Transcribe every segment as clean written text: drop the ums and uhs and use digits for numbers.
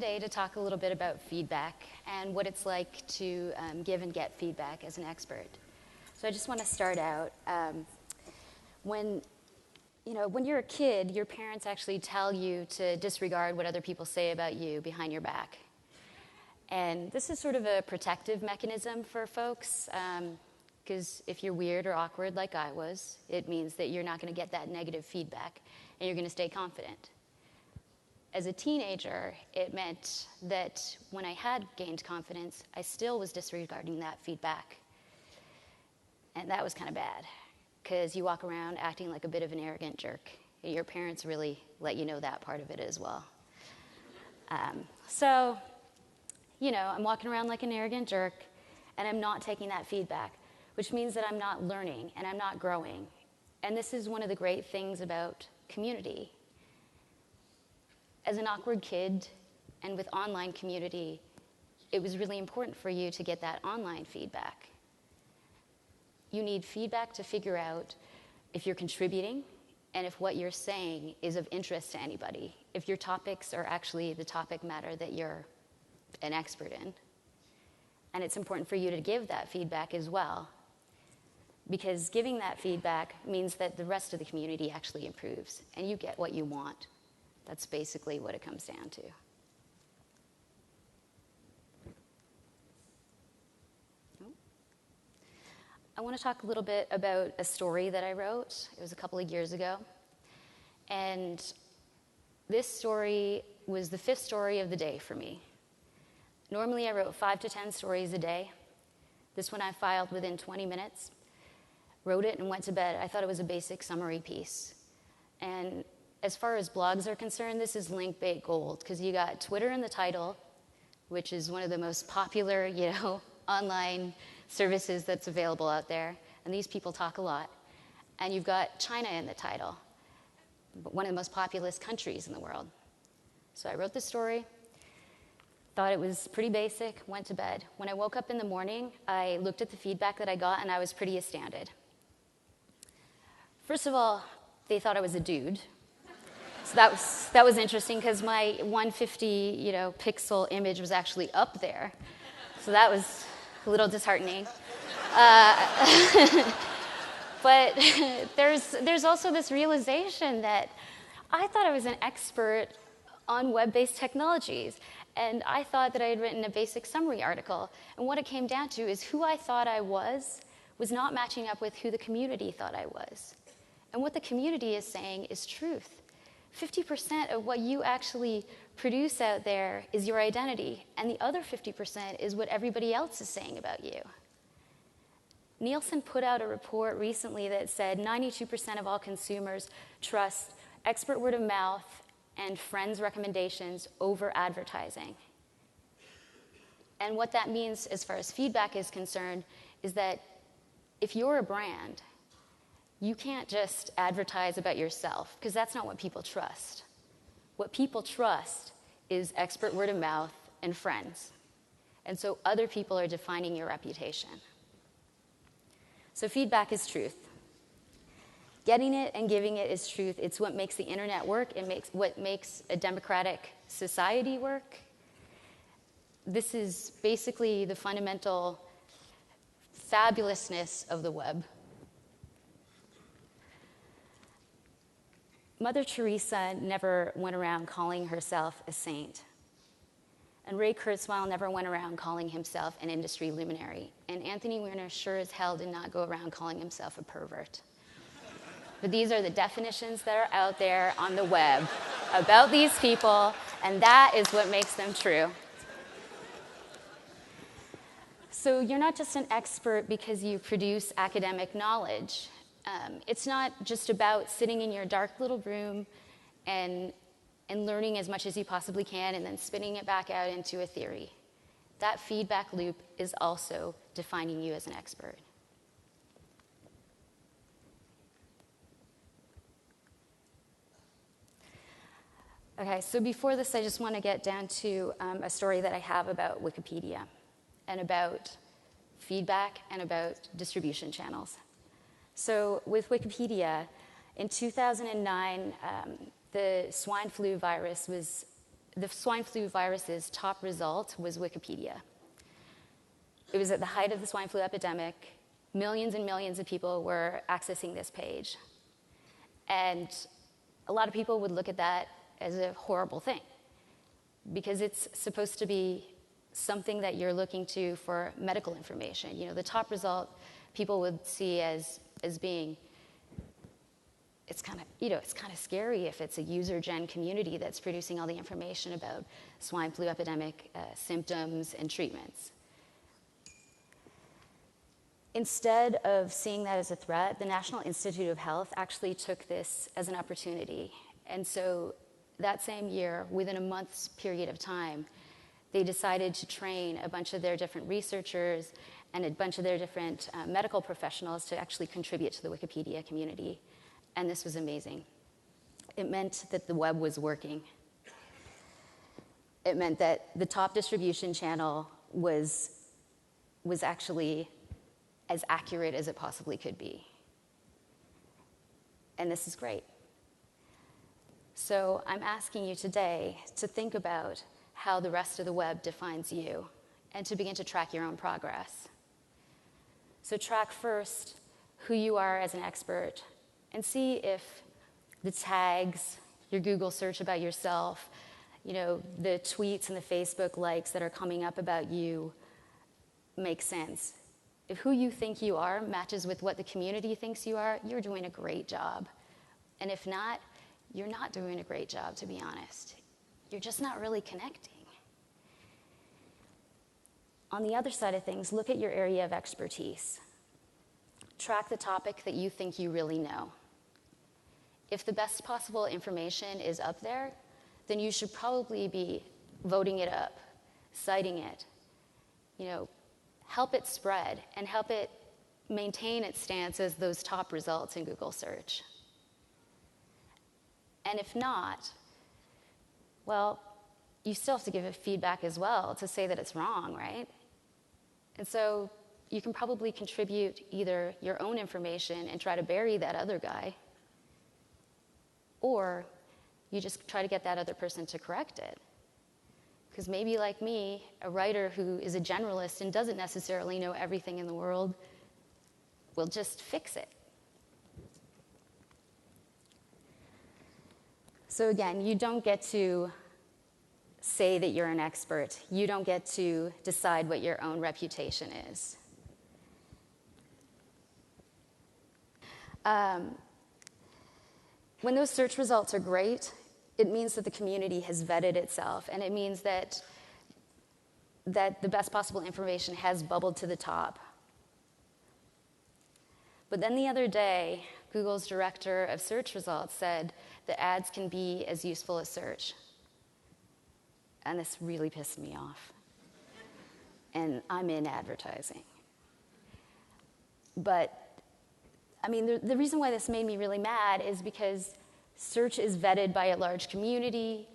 today to talk a little bit about feedback and what it's like to give and get feedback as an expert. So I just want to start out. When you're a kid, your parents actually tell you to disregard what other people say about you behind your back. And this is sort of a protective mechanism for folks, because if you're weird or awkward like I was, it means that you're not going to get that negative feedback, and you're going to stay confident. As a teenager, it meant that when I had gained confidence, I still was disregarding that feedback. And that was kind of bad, because you walk around acting like a bit of an arrogant jerk. Your parents really let you know that part of it as well. So, I'm walking around like an arrogant jerk, and I'm not taking that feedback, which means that I'm not learning and I'm not growing. And this is one of the great things about community. As an awkward kid and with online community, it was really important for you to get that online feedback. You need feedback to figure out if you're contributing and if what you're saying is of interest to anybody, if your topics are actually the topic matter that you're an expert in. And it's important for you to give that feedback as well, because giving that feedback means that the rest of the community actually improves and you get what you want. That's basically what it comes down to. I want to talk a little bit about a story that I wrote. It was a couple of years ago. And this story was the 5th story of the day for me. Normally, I wrote 5 to 10 stories a day. This one I filed within 20 minutes, wrote it, and went to bed. I thought it was a basic summary piece. And as far as blogs are concerned, this is link-bait gold, because you got Twitter in the title, which is one of the most popular, online services that's available out there. And these people talk a lot. And you've got China in the title, one of the most populous countries in the world. So I wrote the story. Thought it was pretty basic, went to bed. When I woke up in the morning, I looked at the feedback that I got, and I was pretty astounded. First of all, they thought I was a dude. So that was interesting, because my 150, pixel image was actually up there. So that was a little disheartening. But there's also this realization that I thought I was an expert on web-based technologies. And I thought that I had written a basic summary article. And what it came down to is who I thought I was not matching up with who the community thought I was. And what the community is saying is truth. 50% of what you actually produce out there is your identity. And the other 50% is what everybody else is saying about you. Nielsen put out a report recently that said 92% of all consumers trust expert word of mouth and friends' recommendations over advertising. And what that means as far as feedback is concerned is that if you're a brand, you can't just advertise about yourself, because that's not what people trust. What people trust is expert word of mouth and friends. And so other people are defining your reputation. So feedback is truth. Getting it and giving it is truth. It's what makes the internet work. What makes a democratic society work. This is basically the fundamental fabulousness of the web. Mother Teresa never went around calling herself a saint. And Ray Kurzweil never went around calling himself an industry luminary. And Anthony Weiner sure as hell did not go around calling himself a pervert. But these are the definitions that are out there on the web about these people, and that is what makes them true. So you're not just an expert because you produce academic knowledge. It's not just about sitting in your dark little room and learning as much as you possibly can and then spitting it back out into a theory. That feedback loop is also defining you as an expert. Okay, so before this, I just want to get down to a story that I have about Wikipedia and about feedback and about distribution channels. So with Wikipedia, in 2009, the swine flu virus was the swine flu virus's top result was Wikipedia. It was at the height of the swine flu epidemic. Millions and millions of people were accessing this page. And a lot of people would look at that as a horrible thing because it's supposed to be something that you're looking to for medical information. You know, the top result people would see as being, it's kind of scary if it's a user-gen community that's producing all the information about swine flu epidemic symptoms and treatments. Instead of seeing that as a threat, the National Institute of Health actually took this as an opportunity. And so that same year, within a month's period of time, they decided to train a bunch of their different researchers and a bunch of their different medical professionals to actually contribute to the Wikipedia community. And this was amazing. It meant that the web was working. It meant that the top distribution channel was actually as accurate as it possibly could be. And this is great. So I'm asking you today to think about how the rest of the web defines you and to begin to track your own progress. So track first who you are as an expert and see if the tags, your Google search about yourself, you know, the tweets and the Facebook likes that are coming up about you make sense. If who you think you are matches with what the community thinks you are, you're doing a great job. And if not, you're not doing a great job, to be honest. You're just not really connecting. On the other side of things, look at your area of expertise. Track the topic that you think you really know. If the best possible information is up there, then you should probably be voting it up, citing it, you know, help it spread and help it maintain its stance as those top results in Google search. And if not, well, you still have to give it feedback as well to say that it's wrong, right? And so you can probably contribute either your own information and try to bury that other guy, or you just try to get that other person to correct it. Because maybe like me, a writer who is a generalist and doesn't necessarily know everything in the world will just fix it. So again, you don't get to say that you're an expert. You don't get to decide what your own reputation is. When those search results are great, it means that the community has vetted itself, and it means that the best possible information has bubbled to the top. But then the other day, Google's director of search results said that ads can be as useful as search. And this really pissed me off. And I'm in advertising. But, I mean, the reason why this made me really mad is because search is vetted by a large community.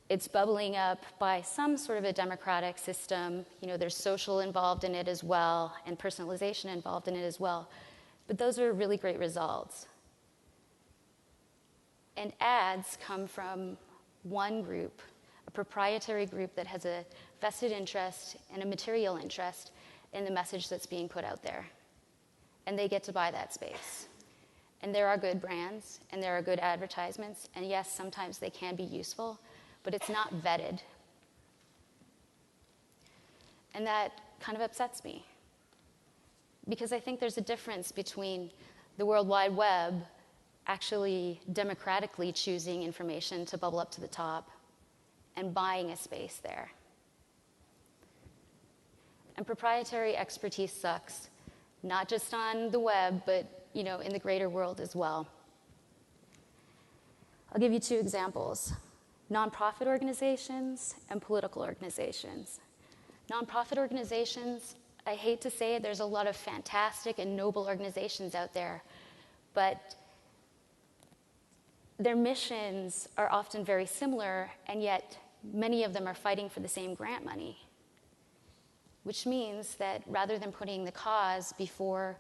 It's bubbling up by some sort of a democratic system. You know, there's social involved in it as well, and personalization involved in it as well. But those are really great results. And ads come from one group, a proprietary group that has a vested interest and a material interest in the message that's being put out there. And they get to buy that space. And there are good brands, and there are good advertisements, and yes, sometimes they can be useful, but it's not vetted. And that kind of upsets me. Because I think there's a difference between the World Wide Web actually democratically choosing information to bubble up to the top and buying a space there. And proprietary expertise sucks, not just on the web, but you know, in the greater world as well. I'll give you two examples: nonprofit organizations and political organizations. Nonprofit organizations, I hate to say it, there's a lot of fantastic and noble organizations out there, but their missions are often very similar, and yet many of them are fighting for the same grant money, which means that rather than putting the cause before,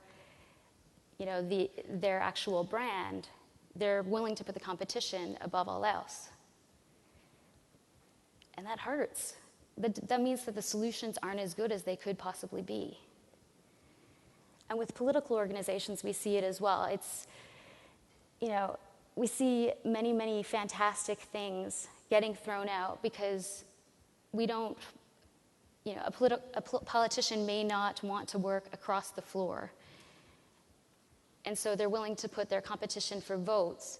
you know, their actual brand, they're willing to put the competition above all else. And that hurts. That means that the solutions aren't as good as they could possibly be. And with political organizations, we see it as well. It's, we see many, many fantastic things getting thrown out because we don't, a politician may not want to work across the floor. And so they're willing to put their competition for votes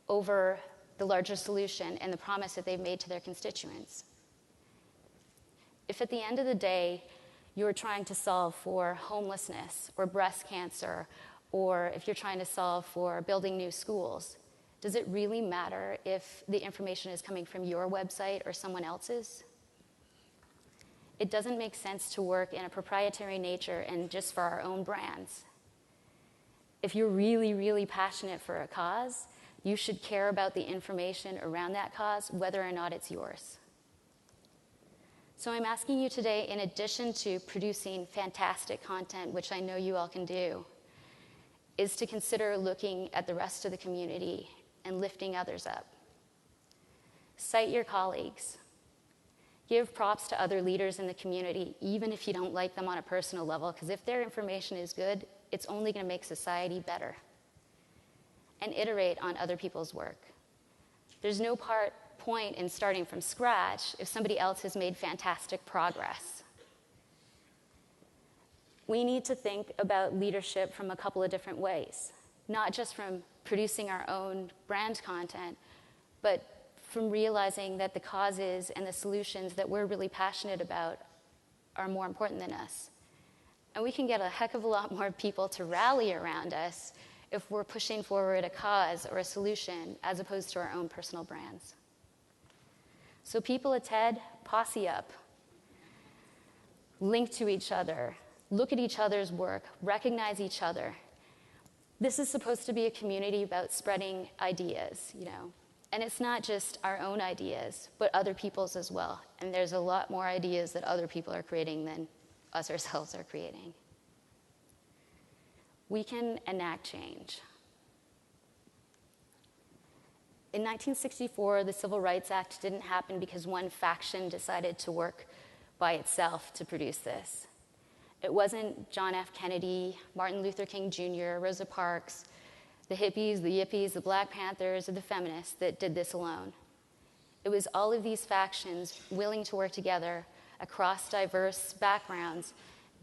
over the larger solution and the promise that they've made to their constituents. If at the end of the day, you're trying to solve for homelessness or breast cancer, or if you're trying to solve for building new schools, does it really matter if the information is coming from your website or someone else's? It doesn't make sense to work in a proprietary nature and just for our own brands. If you're really, really passionate for a cause, you should care about the information around that cause, whether or not it's yours. So I'm asking you today, in addition to producing fantastic content, which I know you all can do, is to consider looking at the rest of the community and lifting others up. Cite your colleagues. Give props to other leaders in the community, even if you don't like them on a personal level, because if their information is good, it's only going to make society better. And iterate on other people's work. There's no point in starting from scratch if somebody else has made fantastic progress. We need to think about leadership from a couple of different ways, not just from producing our own brand content, but from realizing that the causes and the solutions that we're really passionate about are more important than us. And we can get a heck of a lot more people to rally around us if we're pushing forward a cause or a solution as opposed to our own personal brands. So people at TED, posse up, link to each other, look at each other's work, recognize each other. This is supposed to be a community about spreading ideas, And it's not just our own ideas, but other people's as well. And there's a lot more ideas that other people are creating than us ourselves are creating. We can enact change. In 1964, the Civil Rights Act didn't happen because one faction decided to work by itself to produce this. It wasn't John F. Kennedy, Martin Luther King Jr., Rosa Parks, the hippies, the yippies, the Black Panthers, or the feminists that did this alone. It was all of these factions willing to work together across diverse backgrounds,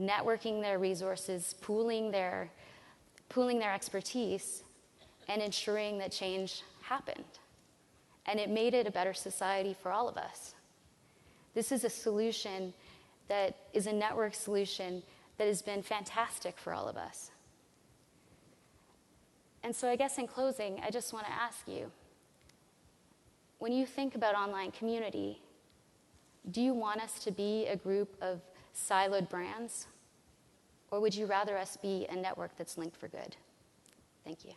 networking their resources, pooling their expertise, and ensuring that change happened. And it made it a better society for all of us. This is a solution that is a network solution that has been fantastic for all of us. And so I guess in closing, I just want to ask you, when you think about online community, do you want us to be a group of siloed brands? Or would you rather us be a network that's linked for good? Thank you.